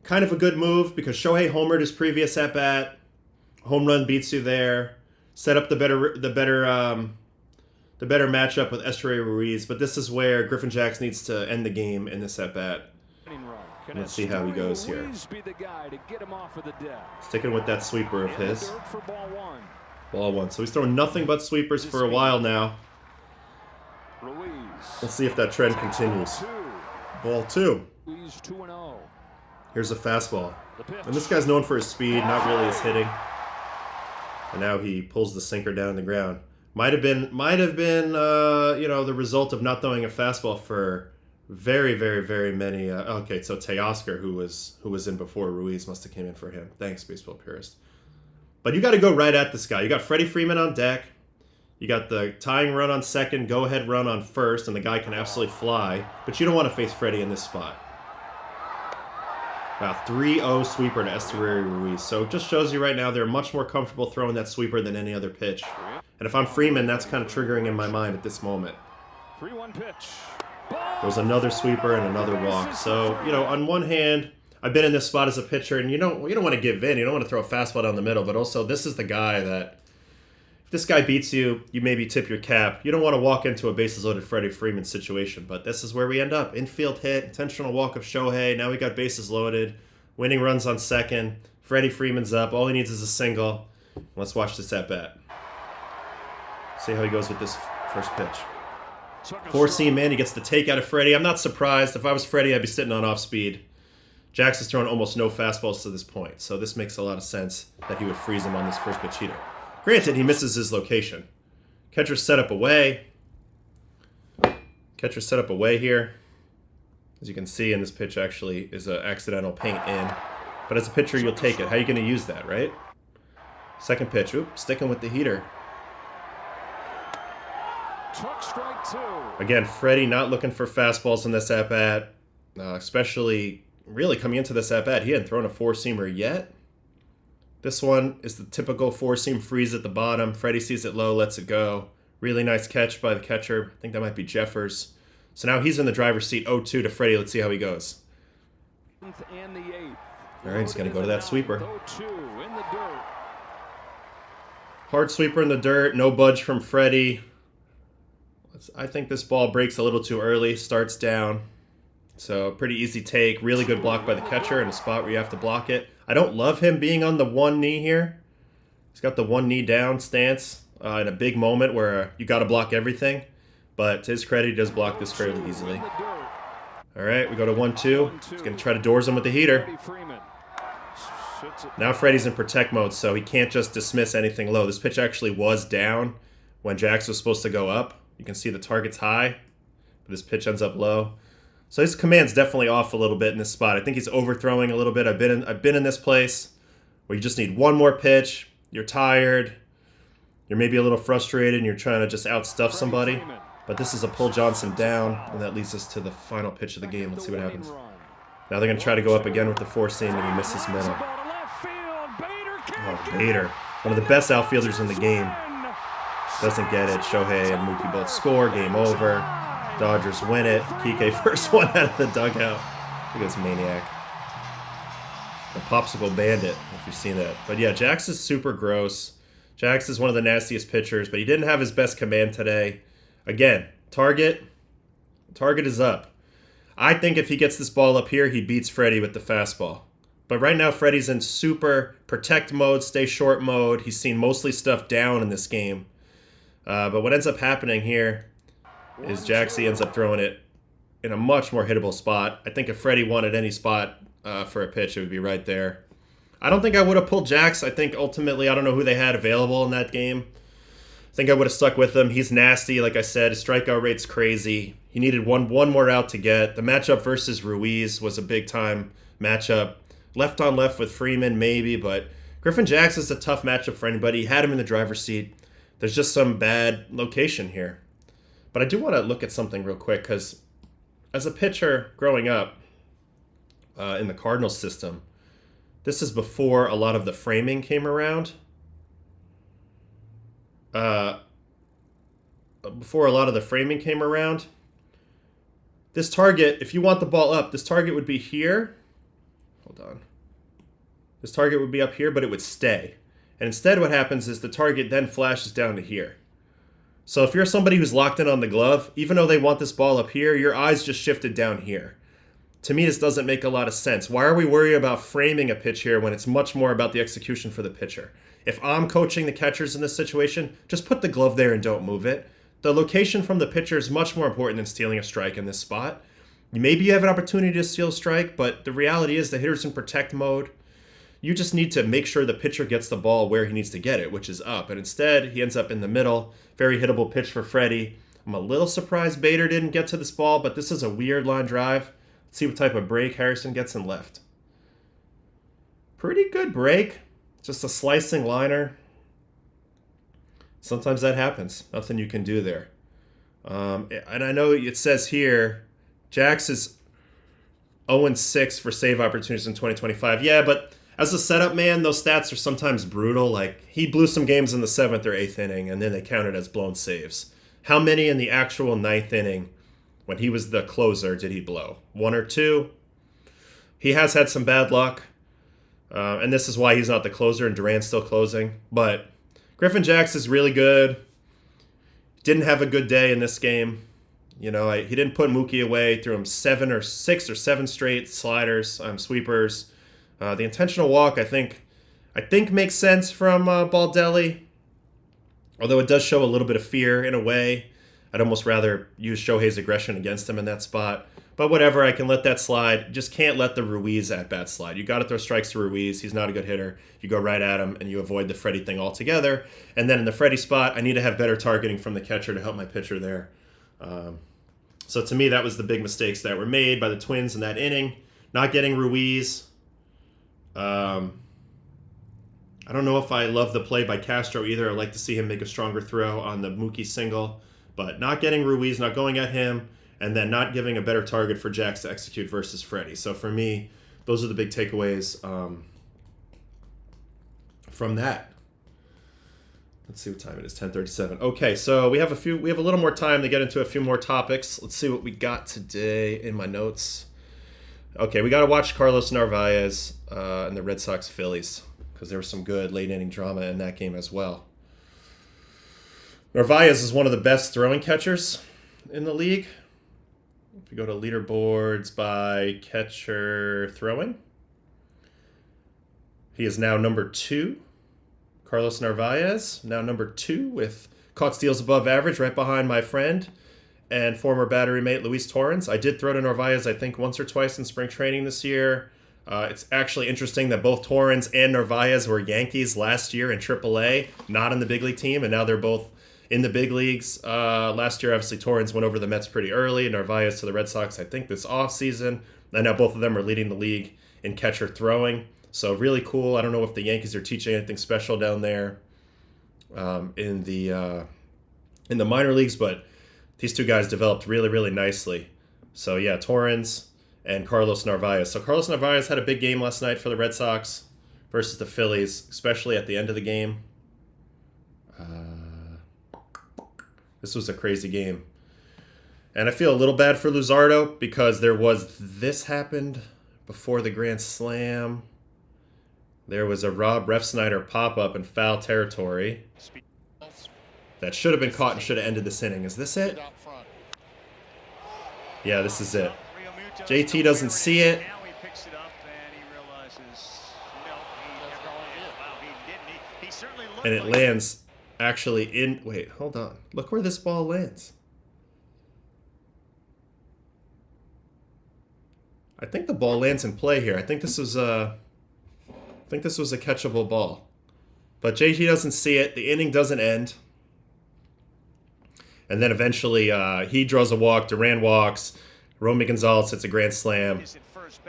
kind of a good move because Shohei homered his previous at-bat. Home run beats you there. Set up the better matchup with Estuary Ruiz. But this is where Griffin Jax needs to end the game in this at-bat. Let's see how he goes here. Sticking with that sweeper of his. Ball 1. So he's throwing nothing but sweepers for a while now. Let's see if that trend continues. Ball 2. Here's a fastball. And this guy's known for his speed, not really his hitting. And now he pulls the sinker down in the ground. Might have been the result of not throwing a fastball for very, very, very many. Okay, so Teoscar, who was in before Ruiz, must have came in for him. Thanks, baseball purist. But you got to go right at this guy. You got Freddie Freeman on deck. You got the tying run on second, go-ahead run on first, and the guy can absolutely fly. But you don't want to face Freddie in this spot. Wow, 3-0 sweeper to Estuary Ruiz. So it just shows you right now they're much more comfortable throwing that sweeper than any other pitch. And if I'm Freeman, that's kind of triggering in my mind at this moment. 3-1 pitch. There was another sweeper and another walk. So, you know, on one hand, I've been in this spot as a pitcher, and you don't want to give in. You don't want to throw a fastball down the middle, but also this is the guy that, if this guy beats you, you maybe tip your cap. You don't want to walk into a bases-loaded Freddie Freeman situation, but this is where we end up. Infield hit, intentional walk of Shohei. Now we got bases loaded, winning runs on second. Freddie Freeman's up. All he needs is a single. Let's watch this at-bat. See how he goes with this first pitch. Four-seam in, he gets the take out of Freddie. I'm not surprised. If I was Freddie, I'd be sitting on off-speed. Jax has thrown almost no fastballs to this point, so this makes a lot of sense that he would freeze him on this first pitch heater. Granted, he misses his location. Catcher's set up away. Catcher's set up away here. As you can see, and this pitch actually is an accidental paint in. But as a pitcher, you'll take it. How are you going to use that, right? Second pitch. Oop, sticking with the heater. Took strike 2. Again, Freddie not looking for fastballs in this at-bat. Especially, really coming into this at-bat, he hadn't thrown a four-seamer yet. This one is the typical four-seam freeze at the bottom. Freddie sees it low, lets it go. Really nice catch by the catcher. I think that might be Jeffers. So now he's in the driver's seat, 0-2 to Freddie. Let's see how he goes. And the 8th. All right, he's going to go to that sweeper. 0-2 in the dirt. Hard sweeper in the dirt. No budge from Freddie. I think this ball breaks a little too early. Starts down. So pretty easy take. Really good block by the catcher in a spot where you have to block it. I don't love him being on the one knee here. He's got the one knee down stance in a big moment where you got to block everything. But to his credit, he does block this fairly easily. All right, we go to 1-2. He's going to try to doors him with the heater. Now Freddie's in protect mode, so he can't just dismiss anything low. This pitch actually was down when Jax was supposed to go up. You can see the target's high, but this pitch ends up low. So his command's definitely off a little bit in this spot. I think he's overthrowing a little bit. I've been in this place where you just need one more pitch. You're tired. You're maybe a little frustrated, and you're trying to just outstuff somebody. But this is a pull Johnson down, and that leads us to the final pitch of the game. Let's see what happens. Now they're going to try to go up again with the four-seam, and he misses middle. Oh, Bader, one of the best outfielders in the game. Doesn't get it. Shohei and Mookie both score. Game over. Dodgers win it. Kike first one out of the dugout. Look at this maniac. The popsicle bandit, if you've seen that. But yeah, Jax is super gross. Jax is one of the nastiest pitchers, but he didn't have his best command today. Again, target is up. I think if he gets this ball up here, he beats Freddie with the fastball. But right now, Freddie's in super protect mode, stay short mode. He's seen mostly stuff down in this game. But what ends up happening here is Jaxie ends up throwing it in a much more hittable spot. I think if Freddie wanted any spot for a pitch, it would be right there. I don't think I would have pulled Jax. I think ultimately, I don't know who they had available in that game. I think I would have stuck with him. He's nasty, like I said. His strikeout rate's crazy. He needed one more out to get. The matchup versus Ruiz was a big-time matchup. Left on left with Freeman, maybe, but Griffin Jax is a tough matchup for anybody. He had him in the driver's seat. There's just some bad location here. But I do want to look at something real quick, because as a pitcher growing up in the Cardinals system, this is before a lot of the framing came around. This target, if you want the ball up, this target would be here. Hold on. This target would be up here, but it would stay. And instead what happens is the target then flashes down to here. So if you're somebody who's locked in on the glove, even though they want this ball up here, your eyes just shifted down here. To me, this doesn't make a lot of sense. Why are we worried about framing a pitch here when it's much more about the execution for the pitcher? If I'm coaching the catchers in this situation, just put the glove there and don't move it. The location from the pitcher is much more important than stealing a strike in this spot. Maybe you have an opportunity to steal a strike, but the reality is the hitter's in protect mode. You just need to make sure the pitcher gets the ball where he needs to get it, which is up. And instead, he ends up in the middle. Very hittable pitch for Freddie. I'm a little surprised Bader didn't get to this ball, but this is a weird line drive. Let's see what type of break Harrison gets in left. Pretty good break. Just a slicing liner. Sometimes that happens. Nothing you can do there. And I know it says here, Jax is 0-6 for save opportunities in 2025. Yeah, but as a setup man, those stats are sometimes brutal. Like, he blew some games in the 7th or 8th inning, and then they counted as blown saves. How many in the actual 9th inning, when he was the closer, did he blow? 1 or 2? He has had some bad luck, and this is why he's not the closer, and Duran's still closing. But Griffin Jax is really good. Didn't have a good day in this game. You know, he didn't put Mookie away. Threw him 6 or 7 straight sliders, sweepers. The intentional walk, I think makes sense from Baldelli. Although it does show a little bit of fear in a way. I'd almost rather use Shohei's aggression against him in that spot. But whatever, I can let that slide. Just can't let the Ruiz at-bat slide. You got to throw strikes to Ruiz. He's not a good hitter. You go right at him, and you avoid the Freddie thing altogether. And then in the Freddie spot, I need to have better targeting from the catcher to help my pitcher there. So to me, that was the big mistakes that were made by the Twins in that inning. Not getting Ruiz. I don't know if I love the play by Castro either. I'd like to see him make a stronger throw on the Mookie single. But not getting Ruiz, not going at him, and then not giving a better target for Jax to execute versus Freddie. So for me, those are the big takeaways from that. Let's see what time it is. 10:37. Okay, so we have a little more time to get into a few more topics. Let's see what we got today in my notes. Okay, we got to watch Carlos Narvaez and the Red Sox Phillies because there was some good late inning drama in that game as well. Narvaez is one of the best throwing catchers in the league. If you go to leaderboards by catcher throwing, he is now number 2. Carlos Narvaez, now number 2 with caught steals above average, right behind my friend and former battery mate Luis Torrens. I did throw to Narvaez, I think, once or twice in spring training this year. It's actually interesting that both Torrens and Narvaez were Yankees last year in AAA, not in the big league team, and now they're both in the big leagues. Last year, obviously, Torrens went over the Mets pretty early, Narvaez to the Red Sox, I think, this offseason. And now both of them are leading the league in catcher throwing. So really cool. I don't know if the Yankees are teaching anything special down there in the minor leagues, but these two guys developed really, really nicely. So yeah, Torrens and Carlos Narvaez. So Carlos Narvaez had a big game last night for the Red Sox versus the Phillies, especially at the end of the game. This was a crazy game. And I feel a little bad for Luzardo because this happened before the Grand Slam. There was a Rob Refsnyder pop-up in foul territory that should have been caught and should have ended this inning. Is this it? Yeah, this is it. JT doesn't see it. And it lands actually in... Wait, hold on. Look where this ball lands. I think the ball lands in play here. I think this was a catchable ball. But JT doesn't see it. The inning doesn't end. And then eventually he draws a walk. Duran walks. Romy Gonzalez hits a grand slam.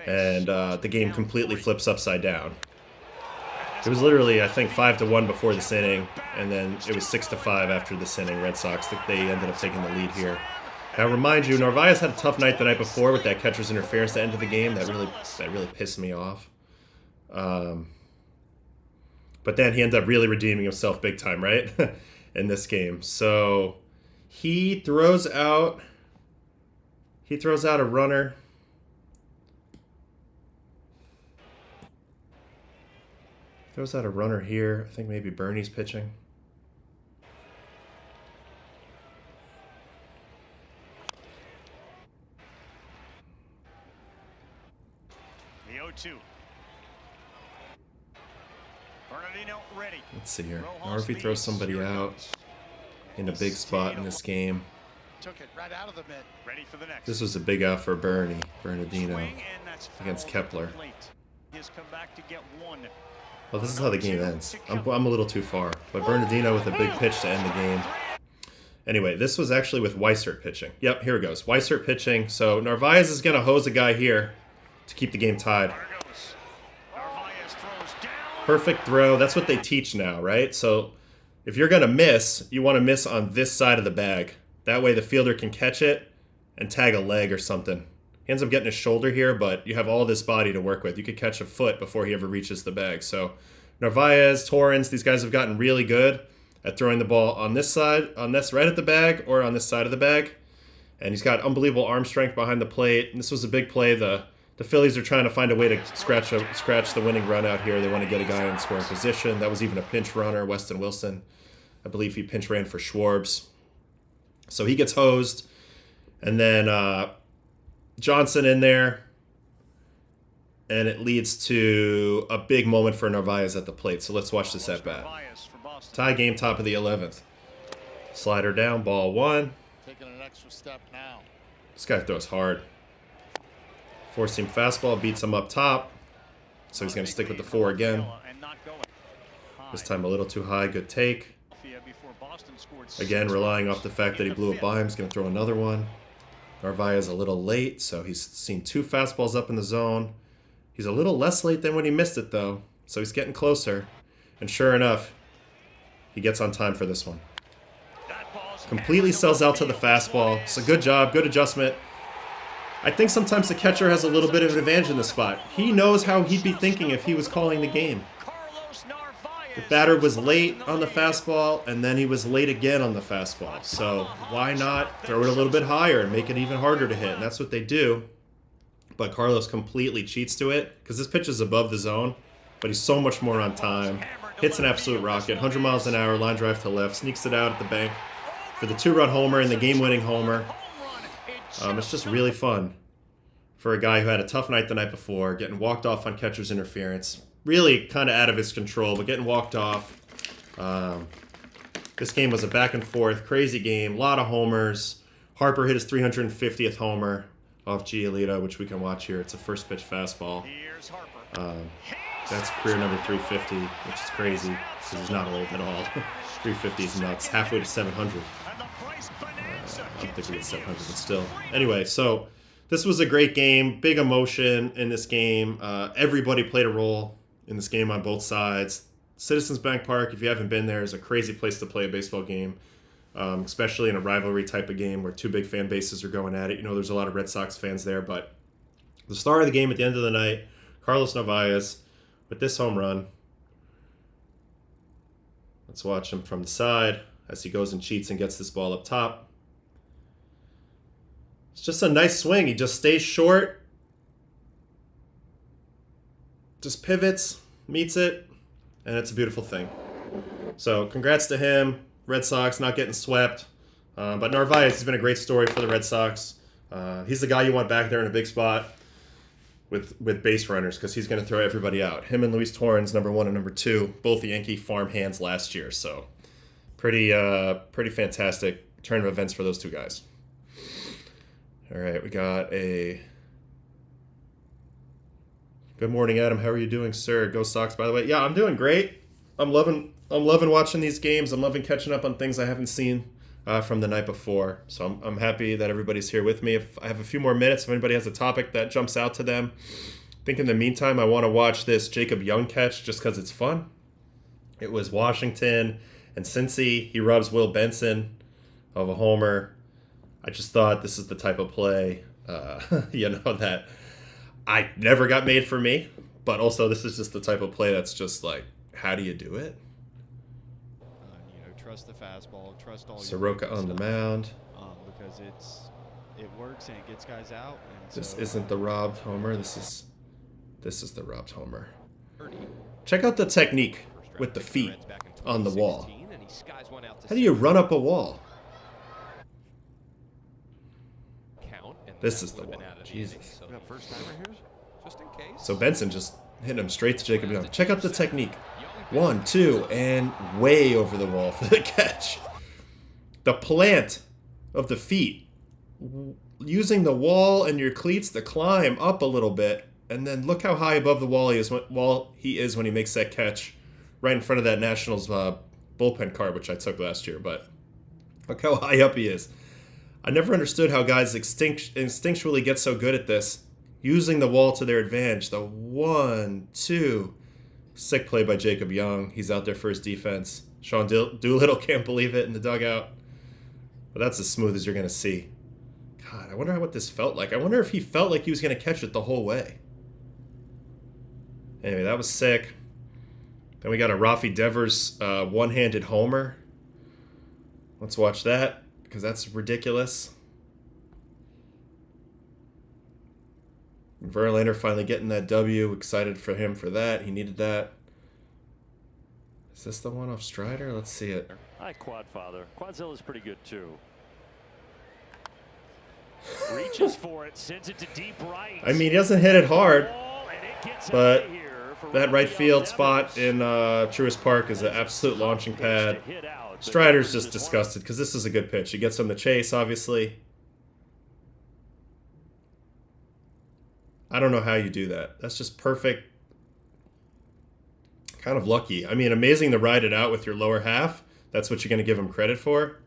And the game completely flips upside down. It was literally, I think, 5-1 before this inning. And then it was 6-5 after this inning. Red Sox, they ended up taking the lead here. Now, remind you, Narvaez had a tough night the night before with that catcher's interference at the end of the game. That really pissed me off. But then he ended up really redeeming himself big time, right? In this game. So he throws out a runner. Throws out a runner here. I think maybe Bernie's pitching. The 0-2. Bernardino ready. Let's see here. Harvey throws somebody out in a big spot in this game. Took it right out of the mid. Ready for the next. This was a big out for Bernardino against Kepler. He's come back to get one. Well, this is how the game ends. I'm a little too far. But Bernardino with a big pitch to end the game. Anyway, this was actually with Weissert pitching. Yep, here it goes. Weissert pitching. So Narvaez is going to hose a guy here to keep the game tied. Perfect throw. That's what they teach now, right? So if you're going to miss, you want to miss on this side of the bag. That way the fielder can catch it and tag a leg or something. He ends up getting his shoulder here, but you have all this body to work with. You could catch a foot before he ever reaches the bag. So Narvaez, Torrens, these guys have gotten really good at throwing the ball on this side, on this right at the bag, or on this side of the bag. And he's got unbelievable arm strength behind the plate. And this was a big play. The Phillies are trying to find a way to scratch the winning run out here. They want to get a guy in scoring position. That was even a pinch runner, Weston Wilson. I believe he pinch ran for Schwarbs. So he gets hosed. And then Johnson in there. And it leads to a big moment for Narvaez at the plate. So let's watch this at bat. Tie game, top of the 11th. Slider down, ball 1. Taking an extra step now. This guy throws hard. Four-seam fastball beats him up top. So he's going to stick with the 4 again. This time a little too high. Good take. Again, relying off the fact that he blew it by him. He's going to throw another one. Narvaez a little late, so he's seen 2 fastballs up in the zone. He's a little less late than when he missed it, though. So he's getting closer. And sure enough, he gets on time for this one. Completely sells out to the fastball. It's a good job, good adjustment. I think sometimes the catcher has a little bit of an advantage in the spot. He knows how he'd be thinking if he was calling the game. The batter was late on the fastball, and then he was late again on the fastball. So why not throw it a little bit higher and make it even harder to hit? And that's what they do. But Carlos completely cheats to it because this pitch is above the zone, but he's so much more on time. Hits an absolute rocket, 100 miles an hour, line drive to left, sneaks it out at the bank for the 2-run homer and the game-winning homer. It's just really fun for a guy who had a tough night the night before, getting walked off on catcher's interference. Really kind of out of his control, but getting walked off. This game was a back and forth, crazy game, a lot of homers. Harper hit his 350th homer off Giolito, which we can watch here. It's a first pitch fastball. That's career number 350, which is crazy because he's not old at all. 350 is nuts, halfway to 700. I don't think we get 700, but still. Anyway, so this was a great game. Big emotion in this game. Everybody played a role in this game on both sides. Citizens Bank Park, if you haven't been there, is a crazy place to play a baseball game, especially in a rivalry type of game where 2 big fan bases are going at it. You know, there's a lot of Red Sox fans there, but the star of the game at the end of the night, Carlos Narvaez, with this home run. Let's watch him from the side as he goes and cheats and gets this ball up top. It's just a nice swing. He just stays short. Just pivots, meets it, and it's a beautiful thing. So congrats to him. Red Sox not getting swept. But Narvaez has been a great story for the Red Sox. He's the guy you want back there in a big spot with base runners because he's going to throw everybody out. Him and Luis Torrens, number 1 and number 2, both Yankee farm hands last year. So pretty fantastic turn of events for those 2 guys. All right, we got a good morning, Adam. How are you doing, sir? Go Sox, by the way. Yeah, I'm doing great. I'm loving watching these games. I'm loving catching up on things I haven't seen from the night before. So I'm happy that everybody's here with me. If I have a few more minutes, if anybody has a topic that jumps out to them, I think in the meantime I want to watch this Jacob Young catch just because it's fun. It was Washington and Cincy. He rubs Will Benson of a homer. I just thought this is the type of play, that I never got made for me. But also this is just the type of play that's just like, how do you do it? Trust the fastball, trust all Soroka on the mound. Because it works and it gets guys out. And this isn't the robbed homer. This is the robbed homer. Check out the technique with the feet on the wall. How do you run up a wall? This is the one. Jesus. So Benson just hit him straight to Jacob Young. Check out the technique. 1, 2, and way over the wall for the catch. The plant of the feet. Using the wall and your cleats to climb up a little bit. And then look how high above the wall he is when he makes that catch right in front of that Nationals bullpen card, which I took last year. But look how high up he is. I never understood how guys instinctually get so good at this. Using the wall to their advantage. The 1, 2. Sick play by Jacob Young. He's out there for his defense. Sean Doolittle can't believe it in the dugout. But that's as smooth as you're going to see. God, I wonder what this felt like. I wonder if he felt like he was going to catch it the whole way. Anyway, that was sick. Then we got a Rafi Devers one-handed homer. Let's watch that, because that's ridiculous. Verlander finally getting that W. Excited for him for that. He needed that. Is this the one off Strider? Let's see it. Hi, Quadfather. Quadzilla's pretty good, too. Reaches for it, sends it to deep right. I mean, he doesn't hit it hard, but that right field spot in Truist Park is an absolute launching pad. Strider's just disgusted because this is a good pitch. He gets him the chase, obviously. I don't know how you do that. That's just perfect. Kind of lucky. I mean, amazing to ride it out with your lower half. That's what you're going to give him credit for.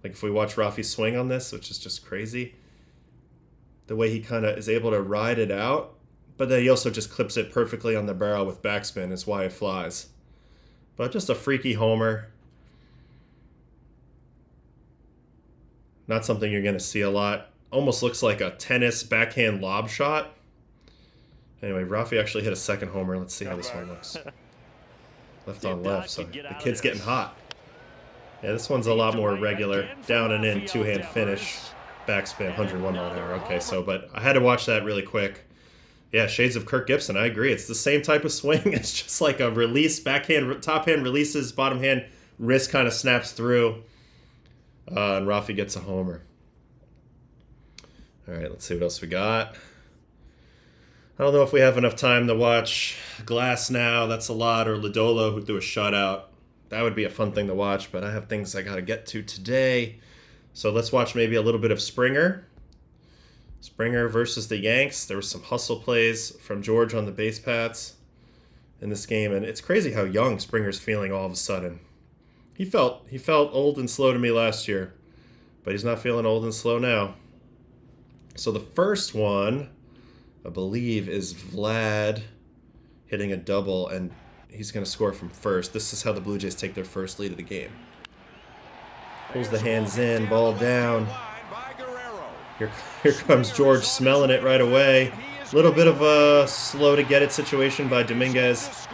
Like if we watch Rafi swing on this, which is just crazy. The way he kind of is able to ride it out. But then he also just clips it perfectly on the barrel with backspin is why it flies. But just a freaky homer. Not something you're going to see a lot. Almost looks like a tennis backhand lob shot. Anyway, Rafi actually hit a second homer. Let's see how this one looks. Left on left, so the kid's getting hot. Yeah, this one's a lot more regular. Down and in, two-hand finish. Backspin, 101 mile/hour. Okay, so, but I had to watch that really quick. Yeah, shades of Kirk Gibson. I agree. It's the same type of swing. It's just like a release, backhand, top hand releases, bottom hand, wrist kind of snaps through. And Rafi gets a homer. All right, let's see what else we got. I don't know if we have enough time to watch Glass now. That's a lot. Or Lodolo, who threw a shutout. That would be a fun thing to watch, but I have things I got to get to today. So let's watch maybe a little bit of Springer. Springer versus the Yanks. There were some hustle plays from George on the base paths in this game, and it's crazy how young Springer's feeling all of a sudden. He felt old and slow to me last year, but he's not feeling old and slow now. So the first one, I believe, is Vlad hitting a double, and he's going to score from first. This is how the Blue Jays take their first lead of the game. Pulls the hands in, ball down. Here comes George smelling it right away. A little bit of a slow to get it situation by Dominguez.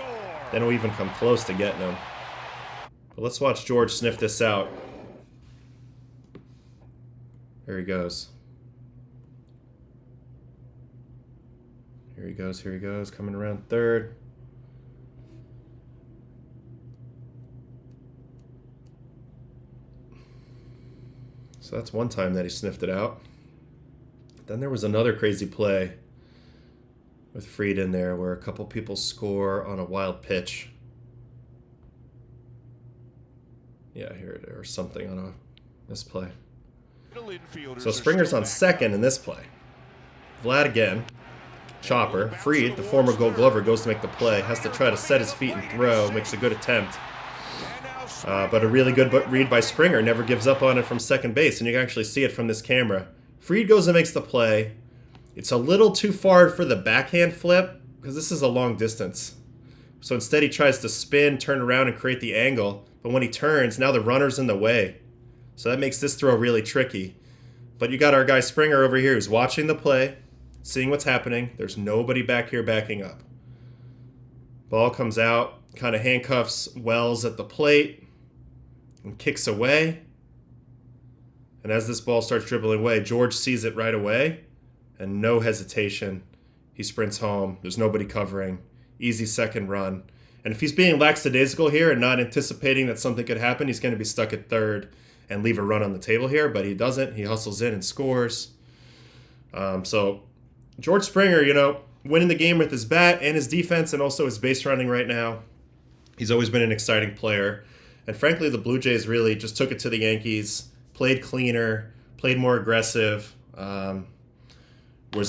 They don't even come close to getting him. But let's watch George sniff this out. There he goes. Here he goes, coming around third. So that's one time that he sniffed it out. Then there was another crazy play with Fried in there where a couple people score on a wild pitch. Yeah, here it is, or something on a misplay. So Springer's on second in this play. Vlad again. Chopper. Fried, the former Gold Glover, goes to make the play. Has to try to set his feet and throw. Makes a good attempt. But a really good read by Springer. Never gives up on it from second base. And you can actually see it from this camera. Fried goes and makes the play. It's a little too far for the backhand flip because this is a long distance. So instead he tries to spin, turn around, and create the angle. But when he turns, now the runner's in the way. So that makes this throw really tricky. But you got our guy Springer over here who's watching the play, seeing what's happening. There's nobody back here backing up. Ball comes out, kind of handcuffs Wells at the plate, and kicks away. And as this ball starts dribbling away, George sees it right away, and no hesitation. He sprints home. There's nobody covering. Easy second run. And if he's being lackadaisical here and not anticipating that something could happen, he's going to be stuck at third and leave a run on the table here, but he doesn't. He hustles in and scores. So George Springer, winning the game with his bat and his defense and also his base running right now. He's always been an exciting player. And frankly, the Blue Jays really just took it to the Yankees, played cleaner, played more aggressive. They were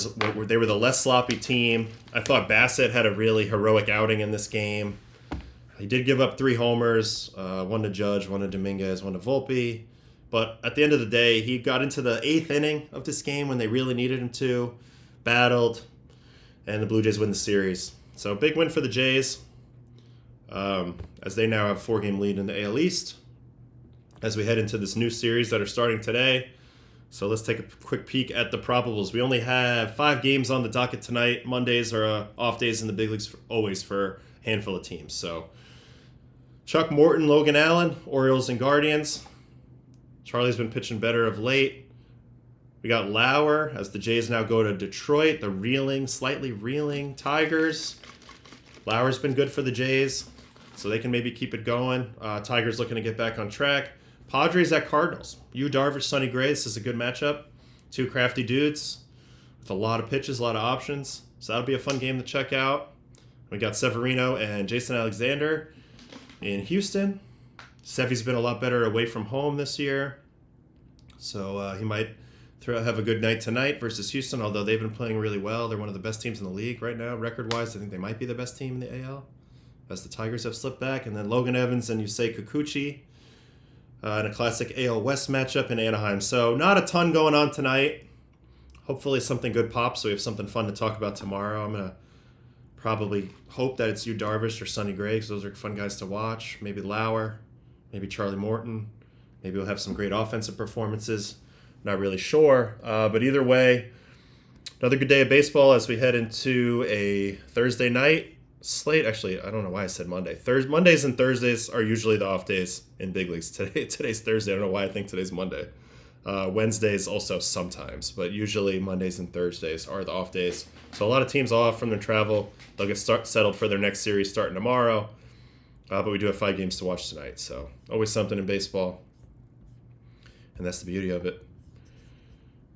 the less sloppy team. I thought Bassett had a really heroic outing in this game. He did give up 3 homers, one to Judge, one to Dominguez, one to Volpe. But at the end of the day, he got into the 8th inning of this game when they really needed him to, battled, and the Blue Jays win the series. So big win for the Jays, as they now have a 4-game lead in the AL East. As we head into this new series that are starting today, So let's take a quick peek at the probables. We only have 5 games on the docket tonight. Mondays are off days in the big leagues always for a handful of teams. So Chuck Morton, Logan Allen, Orioles and Guardians. Charlie's been pitching better of late. We got Lauer as the Jays now go to Detroit. The slightly reeling Tigers. Lauer's been good for the Jays, so they can maybe keep it going. Tigers looking to get back on track. Padres at Cardinals. Yu Darvish, Sonny Gray. This is a good matchup. 2 crafty dudes with a lot of pitches, a lot of options. So that'll be a fun game to check out. We got Severino and Jason Alexander in Houston. Sevy's been a lot better away from home this year, so he might have a good night tonight versus Houston, although they've been playing really well. They're one of the best teams in the league right now, record-wise. I think they might be the best team in the AL, as the Tigers have slipped back. And then Logan Evans and Yusei Kikuchi in a classic AL West matchup in Anaheim. So not a ton going on tonight. Hopefully something good pops, so we have something fun to talk about tomorrow. I'm going to probably hope that it's Yu Darvish or Sonny Gray, because those are fun guys to watch. Maybe Lauer, maybe Charlie Morton. Maybe we'll have some great offensive performances. Not really sure, but either way, another good day of baseball as we head into a Thursday night slate. Actually, I don't know why I said Monday. Mondays and Thursdays are usually the off days in big leagues. Today's Thursday. I don't know why I think today's Monday. Wednesdays also sometimes, but usually Mondays and Thursdays are the off days. So a lot of teams off from their travel. They'll get settled for their next series starting tomorrow. But we do have 5 games to watch tonight, so always something in baseball. And that's the beauty of it.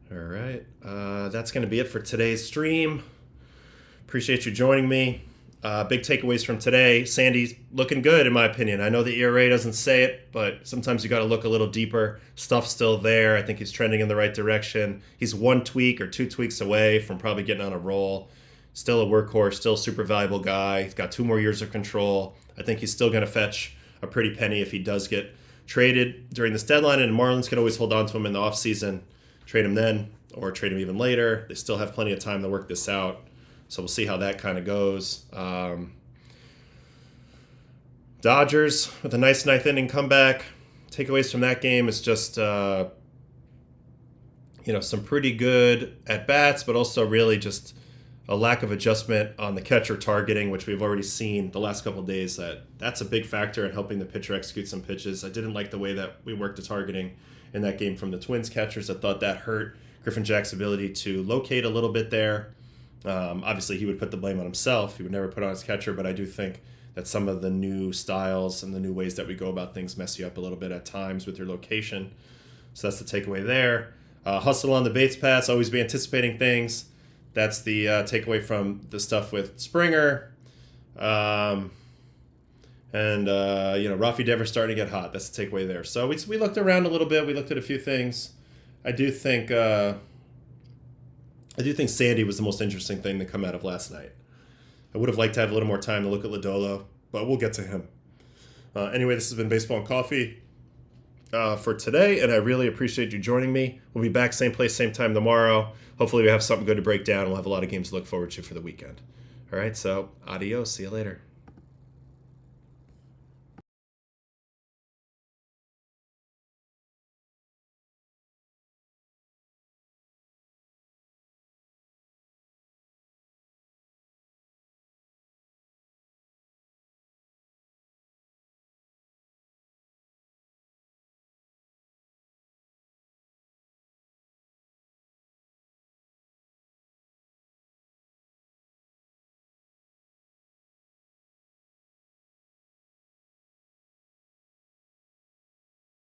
All right, that's going to be it for today's stream. Appreciate you joining me. Big takeaways from today. Sandy's looking good, in my opinion. I know the ERA doesn't say it, but sometimes you got to look a little deeper. Stuff's still there. I think he's trending in the right direction. He's 1 tweak or 2 tweaks away from probably getting on a roll. Still a workhorse, still a super valuable guy. He's got 2 more years of control. I think he's still going to fetch a pretty penny if he does get traded during this deadline, and Marlins can always hold on to him in the offseason. Trade him then or trade him even later. They still have plenty of time to work this out. So we'll see how that kind of goes. Dodgers with a nice 9th inning comeback. Takeaways from that game is just, some pretty good at-bats, but also really just a lack of adjustment on the catcher targeting, which we've already seen the last couple of days. That's a big factor in helping the pitcher execute some pitches. I didn't like the way that we worked the targeting in that game from the Twins catchers. I thought that hurt Griffin Jack's ability to locate a little bit there. Obviously, he would put the blame on himself. He would never put on his catcher, but I do think that some of the new styles and the new ways that we go about things mess you up a little bit at times with your location. So that's the takeaway there. Hustle on the base pass, always be anticipating things. That's the takeaway from the stuff with Springer. And Rafi Devers starting to get hot. That's the takeaway there. So we looked around a little bit. We looked at a few things. I do think Sandy was the most interesting thing to come out of last night. I would have liked to have a little more time to look at Lodolo, but we'll get to him. Anyway, this has been Baseball and Coffee for today, and I really appreciate you joining me. We'll be back same place, same time tomorrow. Hopefully we have something good to break down. We'll have a lot of games to look forward to for the weekend. All right, so adios. See you later.